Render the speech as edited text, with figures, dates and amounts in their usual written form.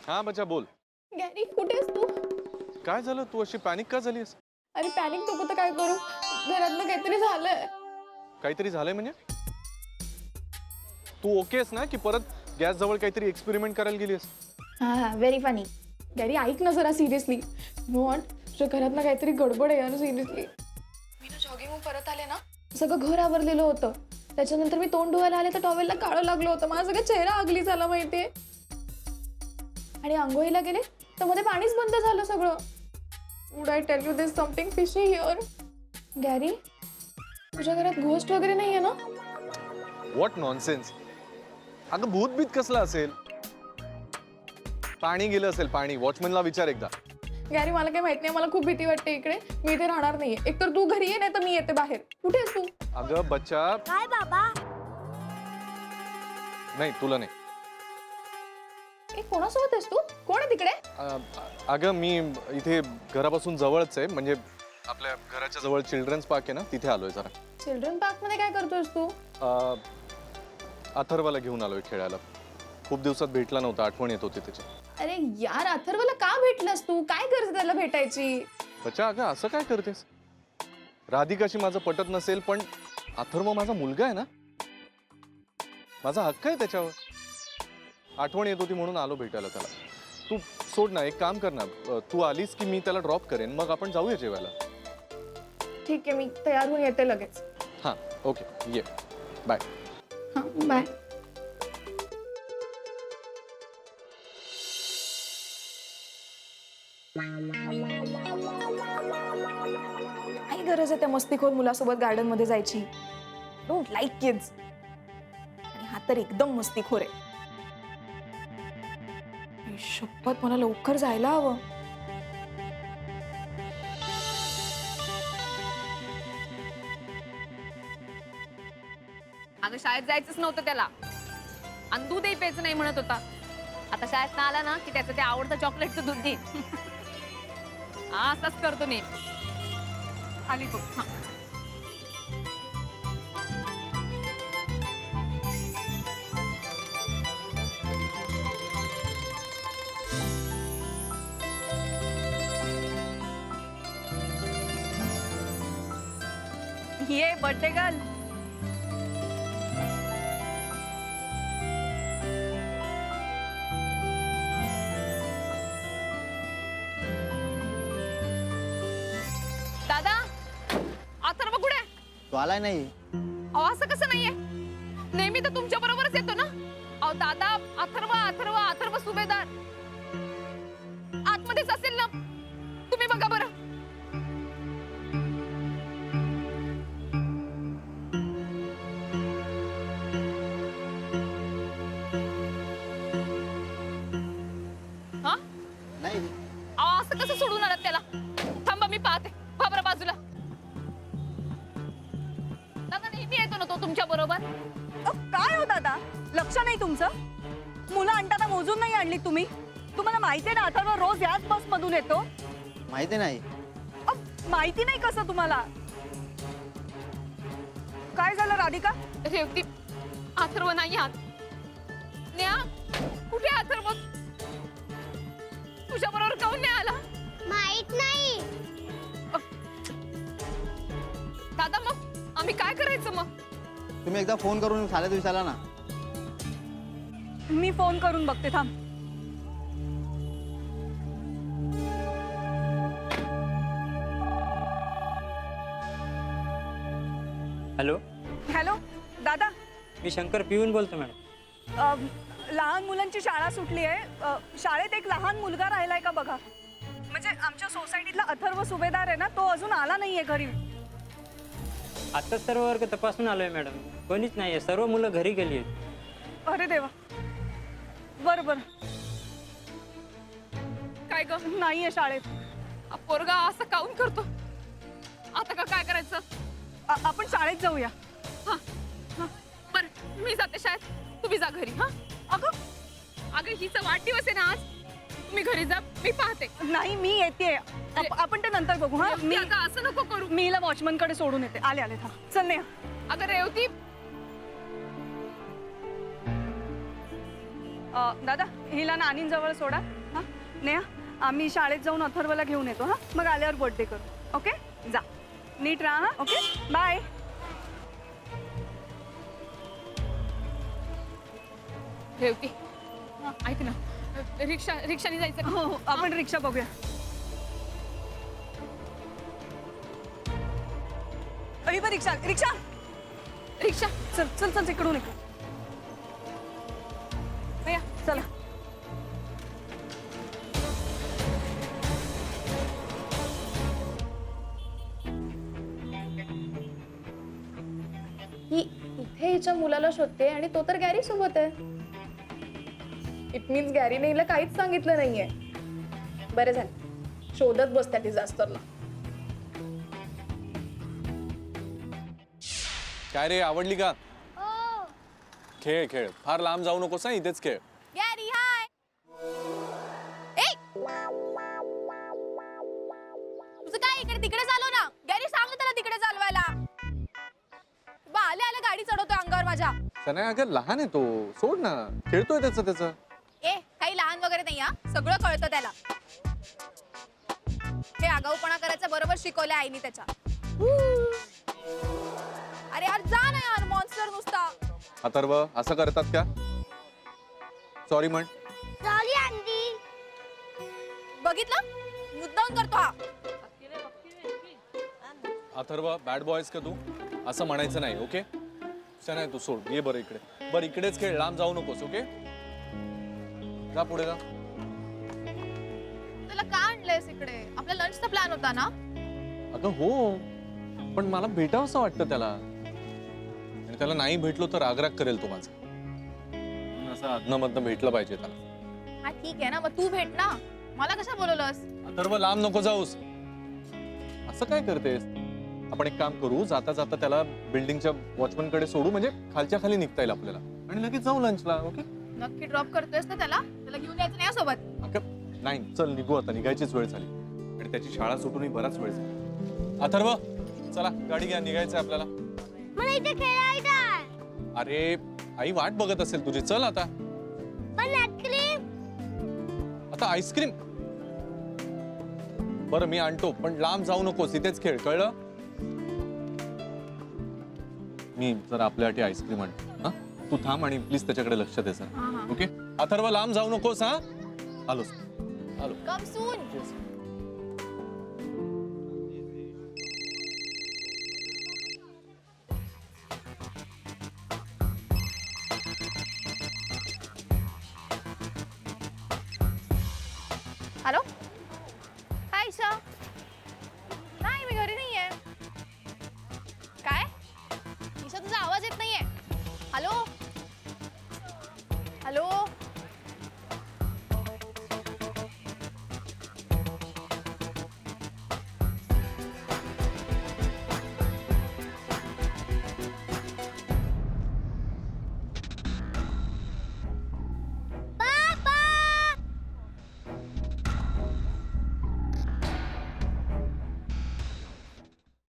हा बच्चा बोल. गॅरी कुठेस तू? काय झालं? तू अशी पॅनिक का झालीस? अरे पॅनिक नको तर काय करू, घरातलं काहीतरी झालंय. काहीतरी झालंय म्हणजे? तू ओकेस ना की परत गॅस जवळ काहीतरी एक्सपेरिमेंट करायला गेलीस? हा व्हेरी फनी. गॅरी ऐक ना जरा सिरियसली. नॉट तुझ्या घरात ना काहीतरी गडबड आहे यार सिरियसली. मी ना जॉगिंग परत आले ना, सगळं घर आवरलेलं होतं. त्याच्यानंतर मी तोंड धुवायला आले तर टॉवेलला काळं लागलं होतं. माझा सगळं चेहरा आगली झाला माहितीये. आणि आंघोळीला गेले तर मध्ये पाणीच बंद झालं सगळं. Would I tell you this something fishy here? Gary तुझ्या घरात घोस्ट वगैरे नाहीये ना? What nonsense. अगं भूतबीत कसला असेल? पाणी गेलं असेल पाणी. वॉचमनला विचार एकदा. गॅरी मला काही माहित नाही, मला खूप भीती वाटते इकडे. मी इथे राहणार नाहीये. एकतर तू घरी ये नाही तर मी येते बाहेर. कुठे आहेस तू? अगं बच्चा. काय बाबा? नाही तुला नाही. कोणासोबत आहेस तू? कोण आहे तिकडे? अगं मी इथे घरापासून जवळच आहे, म्हणजे आपल्या घराच्या जवळ चिल्ड्रन्स पार्क आहे ना, तिथे आलोय जरा. चिल्ड्रन पार्क मध्ये काय करतोयस तू? अथर्वला घेऊन आलोय खेळायला. खूप दिवसात भेटला नव्हता, आठवण येत होती त्याची. अरे यार अथर्वला का भेटलास तू? काय गरज त्याला भेटायची? बच्चा अगं असं काय करतेस? राधिकाशी माझं पटत नसेल पण अथर्व माझा मुलगा आहे ना, माझा हक्क आहे त्याच्यावर. आठवण येत होती म्हणून आलो भेटायला त्याला. तू सोड ना, एक काम कर ना, तू आलीस की मी त्याला ड्रॉप करेन, मग आपण जाऊया जेवायला. ठीक आहे, मी तयार होऊन येते लगेच. हां ओके ये बाय. हां बाय. काही गरज आहे त्या मस्तीखोर मुलासोबत गार्डन मध्ये जायची? Don't like kids. आणि हा तर एकदम मस्तीखोर आहे. शपथ मला लवकर जायला हवं. अगं शाळेत जायचंच नव्हतं त्याला, आणि दूधही प्यायचं नाही म्हणत होता. आता शाळेत ना आला ना की त्याचं ते आवडतं चॉकलेटचं दूध दे. असाच करतो मी. आली बघ. ये बर्थडे गर्ल. दादा अथर्व कुठे? तो आलाय नाही. अहो असं कसं नाहीये? नेहमी तर तुमच्या बरोबरच येतो ना. अहो दादा अथर्व अथर्व अथर्व सुभेदार आतमध्येच असेल ना. तुम्ही बघा बरं. हा नाही अहो असं कसं सोडून आलात त्याला? थांबा मी पाहते. बाबरा बाजूला. दादा नेहमी येतो ना तो तुमच्या बरोबर. काय हो दादा, लक्ष नाही तुमचं? मुलं आणताना मोजून नाही आणली तुम्ही? तुम्हाला माहिती आहे ना अथर्व रोज याच बस मधून येतो. माहिती नाही. माहिती नाही कसं तुम्हाला? काय झालं राधिका? रेवती अथर्व नाही आत. नेहा कुठे अथर्व? तुझ्या बरोबर काऊन नाही आला? माहित नाही. दादा मग आम्ही काय करायचं मग? तुम्ही एकदा फोन करून शाळेत विचारला ना. मी फोन करून बघते, थांब. हॅलो, हॅलो दादा, मी शंकर पिऊन बोलतो मॅडम. लहान मुलांची शाळा सुटली आहे. शाळेत एक लहान मुलगा राहिलाय का बघा. म्हणजे आमच्या सोसायटीतला अथर्व सुभेदार आहे ना, तो अजून आला नाहीये घरी. आत्ताच सर्व वर्ग तपासून आलोय मॅडम, कोणीच नाहीये, सर्व मुलं घरी गेली आहेत. अरे देवा. बरं बरं. काय ग? नाहीये शाळेत. हा पोरगा असं काऊन करतो? आता का काय करायचं? आपण शाळेत जाऊया. हा बर मी जाते शाळेत, तुम्ही जा घरी. हा अगं अगं हिचा वाढदिवस आहे ना आज. तुम्ही घरी जा, मी पाहते. नाही मी येते. आपण ते नंतर बघू. हा मी अगं असं नको करू. मी हिला वॉचमन कडे सोडून येते. आले आले, थांब. चल नेहा. अगं रेवती दादा हिला नानींजवळ सोडा. हां नेहा, आम्ही शाळेत जाऊन अथर्वला घेऊन येतो. हां मग आल्यावर बर्थडे करू. ओके जा, नीट राहा. हां ओके बाय. ठेवते. ऐक ना, रिक्षाने जायचं. हो हो, आपण रिक्षा बघूया. अरे बा रिक्षा रिक्षा रिक्षा चल चल चल इकडून इकडून भैया चला. ही इथे हिच्या मुलाला शोधते आणि तो तर गॅरी सोबत आहे. इट मीन्स गॅरीने हिला काहीच सांगितलं नाहीये. बरं झालं, शोधत बसत्या डिझास्टरला. काय रे, आवडली का? खेळ खेळ, फार लांब जाऊ नकोस ना, इथेच खेळ. गॅरी हाय. ए तुझं काय इकडे तिकडे चालव ना. गॅरी सांग ना त्याला तिकडे चालवायला. बा आले आले गाडी चढवतोय अंगावर माझ्या. सना अगं लहान आहे तो, सोड ना, खेळतोय त्याचं. ए काही लहान वगैरे नाही. हा सगळं कळतं त्याला. हे आगाऊपणा करायचं बरोबर शिकवलंय आईनी त्याच्या. अरे यार जा ना यार, मॉन्स्टर नुसता. अथर्व असं करतात का? सॉरी म्हण. बघितलं, मुद्दाम करतो हा. अथर्व बॅड बॉयज का तू? असं म्हणायचं नाही. ओके नाही, तू सोड, ये बरं इकडे. बरं इकडेच खेळ, लांब जाऊ नकोस. ओके जा पुढे जा. त्याला का आणलंयस इकडे? आपला लंचचा प्लॅन होता ना. अगं हो, पण मला भेटावंसं वाटतं त्याला, आणि त्याला नाही भेटलो तर रागराग करेल तो माझा. असं अदनमधनं भेटलं पाहिजे त्याला. हा ठीक आहे ना, मग तू भेट ना. मला कशा बोलवलंस? अथर्व लांब नको जाऊस. असं काय करतेस? आपण एक काम करू, जाता जाता त्याला बिल्डिंगच्या वॉचमन कडे सोडू, म्हणजे खालच्या खाली निघता येईल आपल्याला, आणि लगेच जाऊ लंचला. ओके नक्की ड्रॉप करतोयस ना त्याला? त्याला घेऊन यायचं नाही सोबत? अगं नाही, चल निघू आता, निघायचीच वेळ झाली, आणि त्याची शाळा सुटूनही बराच वेळ झाला. अथर्व चला, गाडी घ्या, निघायचंय आपल्याला. मला इथे खेळायचं. अरे आई वाट बघत असेल तुझी, चल आता. पण आईस्क्रीम. आता आईस्क्रीम? बरं मी आणतो, पण लांब जाऊ नकोस, इथेच खेळ, कळलं? मी जरा आपल्यासाठी आईस्क्रीम आणतो. हा तू थांब आणि प्लीज त्याच्याकडे लक्ष दे सर. ओके अथर्व लांब जाऊ नकोस. हा आलोस, आलो. कम सून. हॅलो